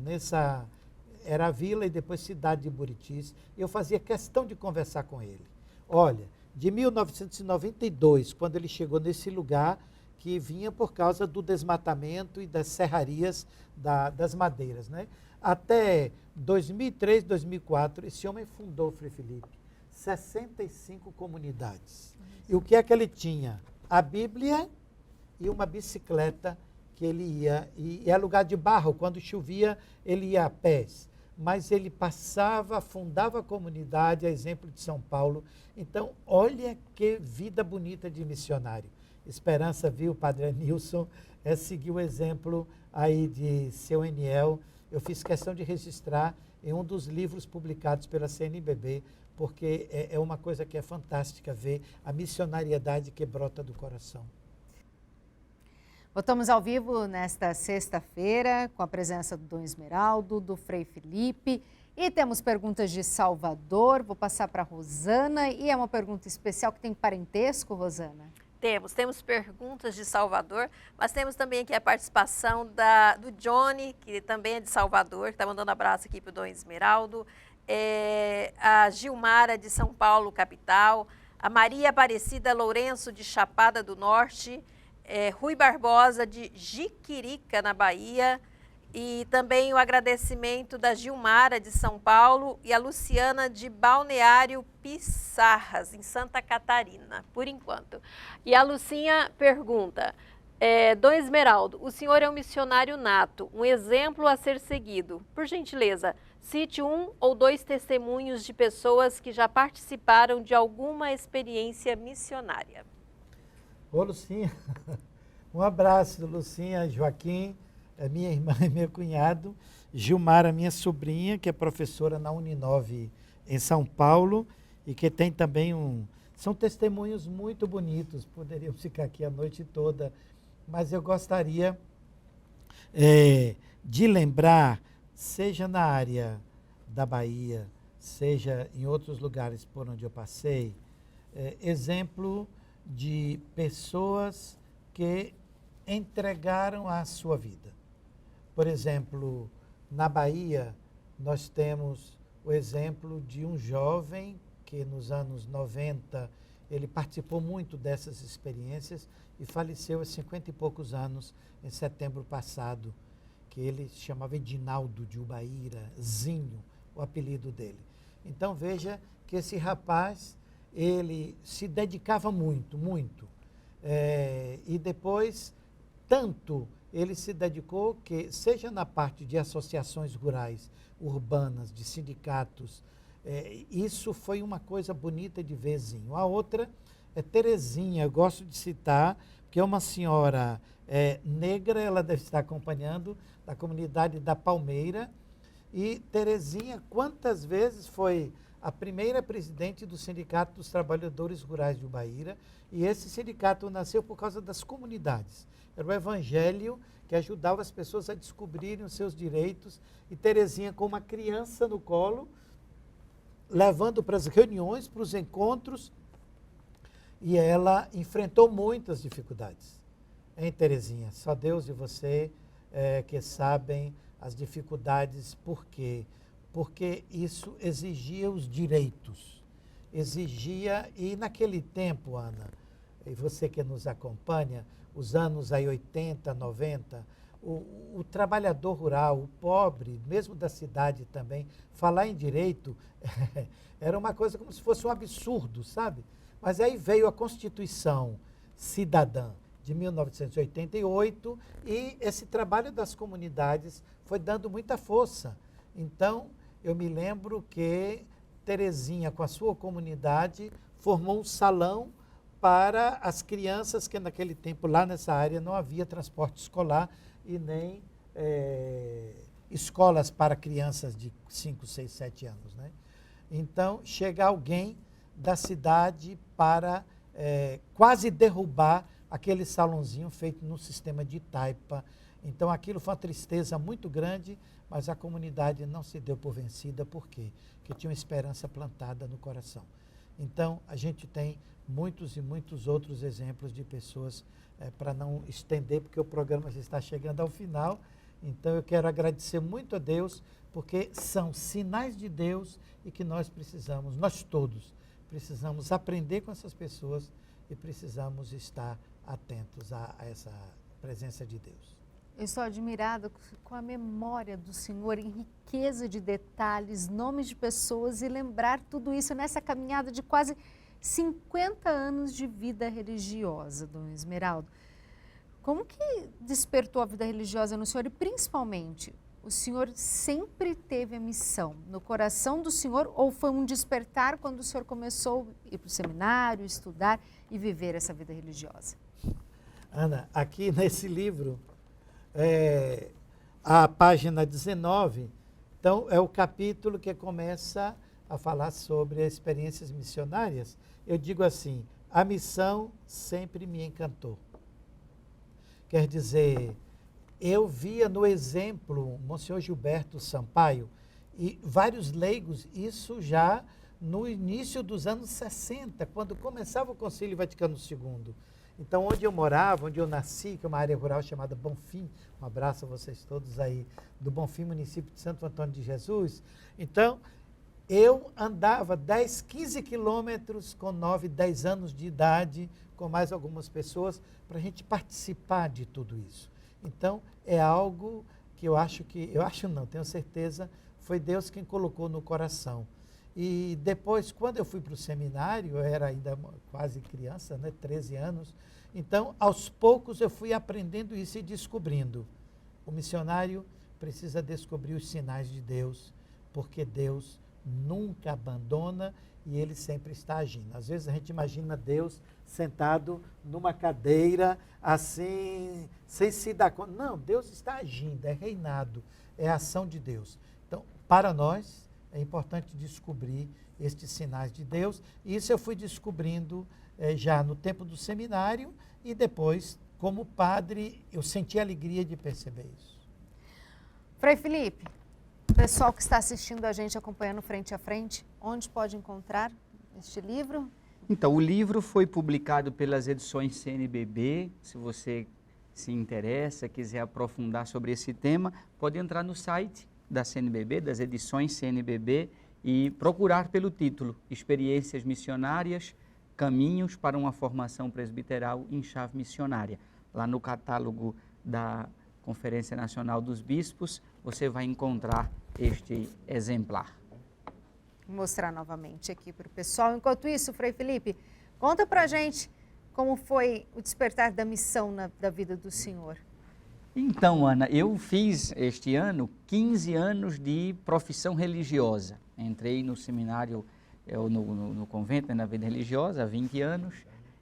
era a vila e depois cidade de Buritis. Eu fazia questão de conversar com ele. Olha, de 1992, quando ele chegou nesse lugar, que vinha por causa do desmatamento e das serrarias das madeiras, né? Até 2003, 2004, esse homem fundou, Frei Felipe, 65 comunidades. E o que é que ele tinha? A Bíblia e uma bicicleta que ele ia, e é lugar de barro, quando chovia ele ia a pés. Mas ele passava, fundava a comunidade, a exemplo de São Paulo. Então, olha que vida bonita de missionário. Esperança, viu, Padre Anilson, seguir o exemplo aí de seu Eniel. Eu fiz questão de registrar em um dos livros publicados pela CNBB, porque é uma coisa que é fantástica ver a missionariedade que brota do coração. Voltamos ao vivo nesta sexta-feira com a presença do Dom Esmeraldo, do Frei Felipe, e temos perguntas de Salvador. Vou passar para a Rosana, e é uma pergunta especial que tem parentesco, Rosana? Temos perguntas de Salvador, mas temos também aqui a participação do Johnny, que também é de Salvador, que está mandando abraço aqui para o Dom Esmeraldo, a Gilmara de São Paulo, capital, a Maria Aparecida Lourenço de Chapada do Norte, Rui Barbosa de Jiquirica, na Bahia, e também o agradecimento da Gilmara de São Paulo e a Luciana de Balneário Pissarras, em Santa Catarina, por enquanto. E a Lucinha pergunta, Dom Esmeraldo, o senhor é um missionário nato, um exemplo a ser seguido. Por gentileza, cite 1 ou 2 testemunhos de pessoas que já participaram de alguma experiência missionária. Ô, Lucinha, um abraço, Lucinha, Joaquim, minha irmã e meu cunhado, Gilmara, minha sobrinha, que é professora na Uninove em São Paulo e que tem também são testemunhos muito bonitos, poderíamos ficar aqui a noite toda, mas eu gostaria de lembrar, seja na área da Bahia, seja em outros lugares por onde eu passei, exemplo de pessoas que entregaram a sua vida. Por exemplo, na Bahia, nós temos o exemplo de um jovem que nos anos 90, ele participou muito dessas experiências e faleceu aos 50 e poucos anos, em setembro passado, que ele se chamava Edinaldo de Ubaíra, Zinho, o apelido dele. Então veja que esse rapaz, ele se dedicava muito, muito. E depois, tanto ele se dedicou que, seja na parte de associações rurais, urbanas, de sindicatos, isso foi uma coisa bonita de verzinho. A outra é Terezinha, eu gosto de citar, que é uma senhora negra, ela deve estar acompanhando, da comunidade da Palmeira. E Terezinha, quantas vezes foi a primeira presidente do Sindicato dos Trabalhadores Rurais de Ubaíra, e esse sindicato nasceu por causa das comunidades. Era o evangelho que ajudava as pessoas a descobrirem os seus direitos, e Terezinha, com uma criança no colo, levando para as reuniões, para os encontros, e ela enfrentou muitas dificuldades. Hein, Terezinha? Só Deus e você que sabem as dificuldades. Por quê? Porque isso exigia os direitos. Exigia, e naquele tempo, Ana, e você que nos acompanha, os anos aí 80, 90, o trabalhador rural, o pobre, mesmo da cidade também, falar em direito era uma coisa como se fosse um absurdo, sabe? Mas aí veio a Constituição Cidadã de 1988 e esse trabalho das comunidades foi dando muita força. Então, eu me lembro que Terezinha, com a sua comunidade, formou um salão para as crianças, que naquele tempo lá nessa área não havia transporte escolar e nem escolas para crianças de 5, 6, 7 anos. Né? Então, chega alguém da cidade para quase derrubar aquele salãozinho feito no sistema de taipa. Então aquilo foi uma tristeza muito grande, mas a comunidade não se deu por vencida. Por quê? Porque tinha uma esperança plantada no coração. Então a gente tem muitos e muitos outros exemplos de pessoas, para não estender, porque o programa já está chegando ao final. Então eu quero agradecer muito a Deus, porque são sinais de Deus e que nós precisamos, nós todos, precisamos aprender com essas pessoas e precisamos estar atentos a essa presença de Deus. Eu estou admirada com a memória do senhor em riqueza de detalhes, nomes de pessoas e lembrar tudo isso nessa caminhada de quase 50 anos de vida religiosa, Dom Esmeraldo. Como que despertou a vida religiosa no senhor e principalmente o senhor sempre teve a missão no coração do senhor ou foi um despertar quando o senhor começou a ir para o seminário, estudar e viver essa vida religiosa? Ana, aqui nesse livro, a página 19, então é o capítulo que começa a falar sobre as experiências missionárias. Eu digo assim, a missão sempre me encantou. Quer dizer, eu via no exemplo Monsenhor Gilberto Sampaio e vários leigos, isso já no início dos anos 60, quando começava o Concílio Vaticano II. Então, onde eu morava, onde eu nasci, que é uma área rural chamada Bonfim, um abraço a vocês todos aí, do Bonfim, município de Santo Antônio de Jesus. Então, eu andava 10, 15 quilômetros com 9, 10 anos de idade, com mais algumas pessoas, para a gente participar de tudo isso. Então, é algo que eu acho não, tenho certeza, foi Deus quem colocou no coração. E depois, quando eu fui para o seminário, eu era ainda quase criança, 13 anos, então, aos poucos eu fui aprendendo isso e descobrindo. O missionário precisa descobrir os sinais de Deus, porque Deus nunca abandona e Ele sempre está agindo. Às vezes a gente imagina Deus sentado numa cadeira, assim, sem se dar conta. Não, Deus está agindo, é reinado, é a ação de Deus. Então, para nós, é importante descobrir estes sinais de Deus. E isso eu fui descobrindo já no tempo do seminário e depois, como padre, eu senti a alegria de perceber isso. Frei Felipe, o pessoal que está assistindo a gente, acompanhando Frente a Frente, onde pode encontrar este livro? Então, o livro foi publicado pelas edições CNBB. Se você se interessa, quiser aprofundar sobre esse tema, pode entrar no site da CNBB, das edições CNBB, e procurar pelo título Experiências Missionárias, Caminhos para uma Formação Presbiteral em Chave Missionária. Lá no catálogo da Conferência Nacional dos Bispos, você vai encontrar este exemplar. Vou mostrar novamente aqui para o pessoal. Enquanto isso, Frei Felipe, conta para a gente como foi o despertar da missão da vida do senhor. Então, Ana, eu fiz este ano 15 anos de profissão religiosa. Entrei no seminário, no convento, na vida religiosa, há 20 anos.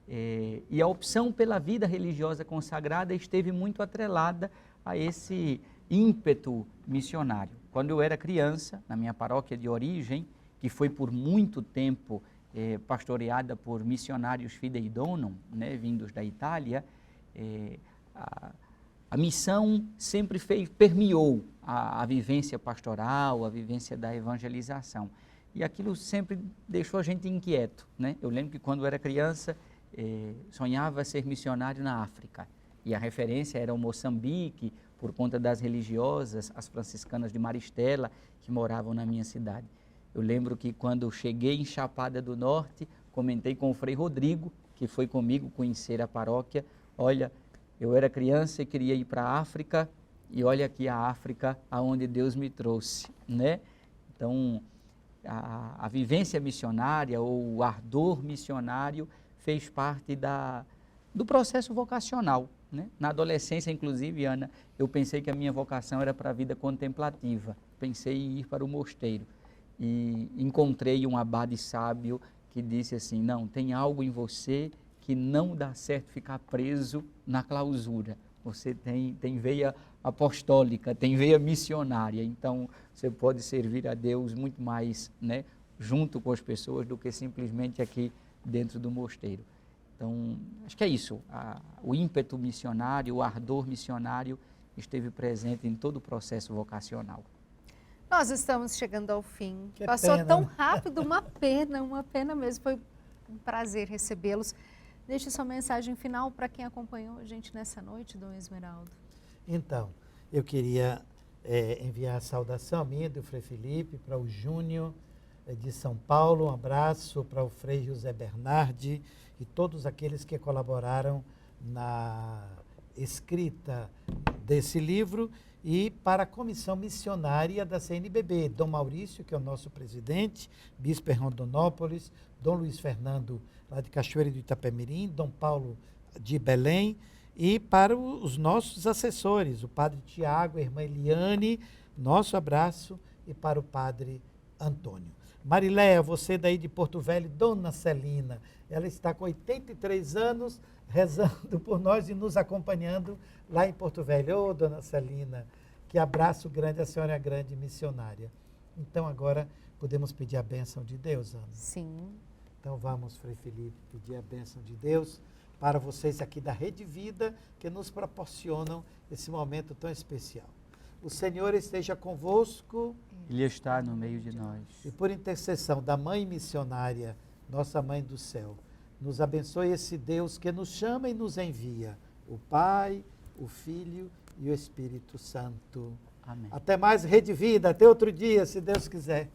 E a opção pela vida religiosa consagrada esteve muito atrelada a esse ímpeto missionário. Quando eu era criança, na minha paróquia de origem, que foi por muito tempo pastoreada por missionários Fidei Donum, né, vindos da Itália, a missão sempre permeou a vivência pastoral, a vivência da evangelização. E aquilo sempre deixou a gente inquieto, né? Eu lembro que quando eu era criança, sonhava ser missionário na África. E a referência era o Moçambique, por conta das religiosas, as franciscanas de Maristela, que moravam na minha cidade. Eu lembro que quando cheguei em Chapada do Norte, comentei com o Frei Rodrigo, que foi comigo conhecer a paróquia, olha, eu era criança e queria ir para a África, e olha aqui a África, aonde Deus me trouxe, né? Então, a vivência missionária, ou o ardor missionário, fez parte do processo vocacional, né? Na adolescência, inclusive, Ana, eu pensei que a minha vocação era para a vida contemplativa, pensei em ir para o mosteiro, e encontrei um abade sábio que disse assim, não, tem algo em você que não dá certo ficar preso na clausura. Você tem veia apostólica, tem veia missionária, então você pode servir a Deus muito mais, né, junto com as pessoas do que simplesmente aqui dentro do mosteiro. Então, acho que é isso. O ímpeto missionário, o ardor missionário esteve presente em todo o processo vocacional. Nós estamos chegando ao fim. Que Passou pena, tão né? rápido, uma pena mesmo. Foi um prazer recebê-los. Deixe sua mensagem final para quem acompanhou a gente nessa noite, Dom Esmeraldo. Então, eu queria enviar a saudação minha do Frei Felipe para o Júnior de São Paulo, um abraço para o Frei José Bernardi e todos aqueles que colaboraram na escrita desse livro, e para a comissão missionária da CNBB, Dom Maurício, que é o nosso presidente, Bispo em Rondonópolis, Dom Luiz Fernando, lá de Cachoeira do Itapemirim, Dom Paulo de Belém, e para os nossos assessores, o Padre Tiago, a Irmã Eliane, nosso abraço, e para o Padre Antônio. Mariléia, você daí de Porto Velho, Dona Celina, ela está com 83 anos, rezando por nós e nos acompanhando lá em Porto Velho. Ô, Dona Celina, que abraço grande, a senhora é a grande missionária. Então agora podemos pedir a bênção de Deus, Ana? Sim. Então vamos, Frei Felipe, pedir a bênção de Deus para vocês aqui da Rede Vida, que nos proporcionam esse momento tão especial. O Senhor esteja convosco. Ele está no meio de nós. E por intercessão da Mãe Missionária, nossa Mãe do Céu, nos abençoe esse Deus que nos chama e nos envia, o Pai, o Filho e o Espírito Santo. Amém. Até mais, Rede Vida, até outro dia, se Deus quiser.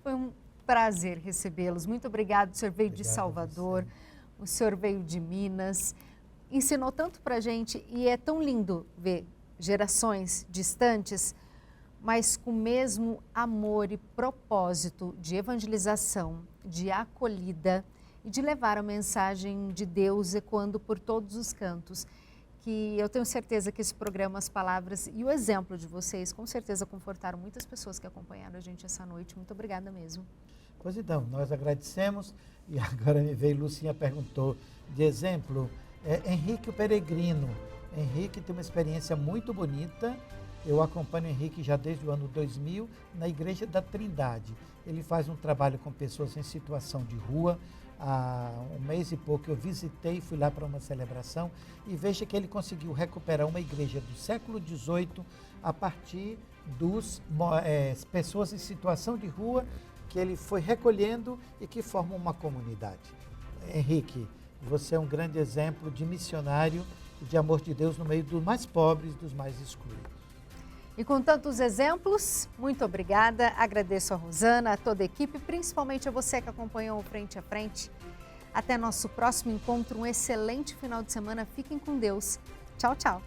Foi um prazer recebê-los. Muito obrigado. O senhor veio de Obrigado Salvador, o senhor veio de Minas, ensinou tanto para a gente e é tão lindo ver gerações distantes, mas com o mesmo amor e propósito de evangelização, de acolhida e de levar a mensagem de Deus ecoando por todos os cantos. Que eu tenho certeza que esse programa, as palavras e o exemplo de vocês, com certeza confortaram muitas pessoas que acompanharam a gente essa noite. Muito obrigada mesmo. Pois então, nós agradecemos. E agora me veio, Lucinha perguntou de exemplo, Henrique o Peregrino. Henrique tem uma experiência muito bonita. Eu acompanho o Henrique já desde o ano 2000 na Igreja da Trindade. Ele faz um trabalho com pessoas em situação de rua. Há um mês e pouco eu visitei, fui lá para uma celebração e veja que ele conseguiu recuperar uma igreja do século XVIII a partir dos pessoas em situação de rua que ele foi recolhendo e que formam uma comunidade. Henrique, você é um grande exemplo de missionário e de amor de Deus no meio dos mais pobres, dos mais excluídos. E com tantos exemplos, muito obrigada. Agradeço a Rosana, a toda a equipe, principalmente a você que acompanhou o Frente a Frente. Até nosso próximo encontro, um excelente final de semana. Fiquem com Deus. Tchau, tchau.